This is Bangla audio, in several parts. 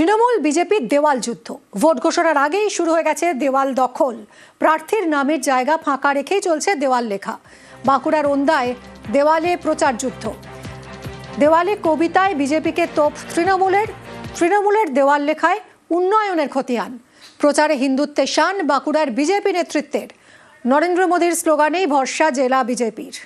তৃণমূল বিজেপির দেওয়াল যুদ্ধ। ভোট ঘোষণার আগেই শুরু হয়ে গেছে দেওয়াল দখল। প্রার্থীর নামের জায়গা ফাঁকা রেখেই চলছে দেওয়াল লেখা। বাঁকুড়ার ওন্দায় দেওয়ালে প্রচার যুদ্ধ। দেওয়ালে কবিতায় বিজেপিকে তোপ তৃণমূলের দেওয়াল লেখায় উন্নয়নের খতিয়ান। প্রচারে হিন্দুত্বের শান বাঁকুড়ার বিজেপি নেতৃত্বের। নরেন্দ্র মোদীর স্লোগানেই ভরসা জেলা বিজেপির।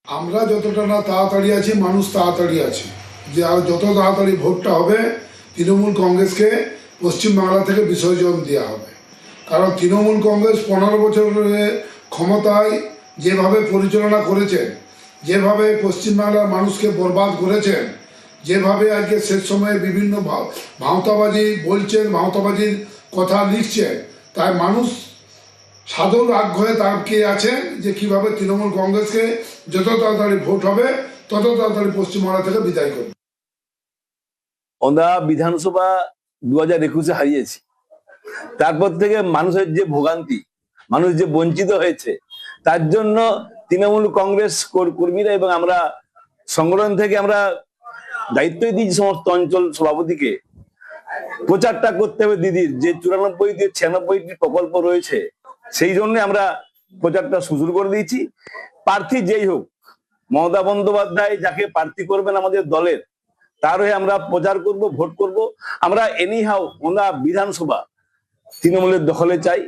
আমরা যতটা না তাড়াতাড়ি আছি, মানুষ তাড়াতাড়ি আছে যে আর যত তাড়াতাড়ি ভোটটা হবে তৃণমূল কংগ্রেসকে পশ্চিমবাংলা থেকে বিসর্জন দেওয়া হবে। কারণ তৃণমূল কংগ্রেস 15 বছর ক্ষমতায় যেভাবে পরিচালনা করেছেন, যেভাবে পশ্চিমবাংলার মানুষকে বরবাদ করেছেন, যেভাবে আজকে শেষ সময়ে বিভিন্ন ভাঁওতাবাজি বলছেন, ভাঁওতাবাজির কথা লিখছেন, তাই মানুষ সাধন আগ্রহে তাকিয়ে আছেন যে কিভাবে তৃণমূল কংগ্রেসকে যত তাড়াতাড়ি ভোট হবে তত তাড়াতাড়ি পশ্চিমবাংলা থেকে বিদায় করবে। আমরা বিধানসভা 2021-এ হারিয়েছি। তারপর থেকে মানুষের যে ভোগান্তি, মানুষ যে বঞ্চিত হয়েছে, তার জন্য তৃণমূল কংগ্রেস কর্মীরা এবং আমরা সংগঠন থেকে আমরা দায়িত্বই দিয়েছি সমস্ত অঞ্চল সভাপতিকে প্রচারটা করতে হবে দিদির যে 94-96টি প্রকল্প রয়েছে, সেই জন্য আমরা প্রচারটা শুরু করে দিয়েছি। প্রার্থী যেই হোক, মমতা বন্দ্যোপাধ্যায় যাকে প্রার্থী করবেন আমাদের দলের, তার হয়ে আমরা প্রচার করব, ভোট করব। আমরা এনিহাও আমরা বিধানসভা তৃণমূলের দখলে চাই।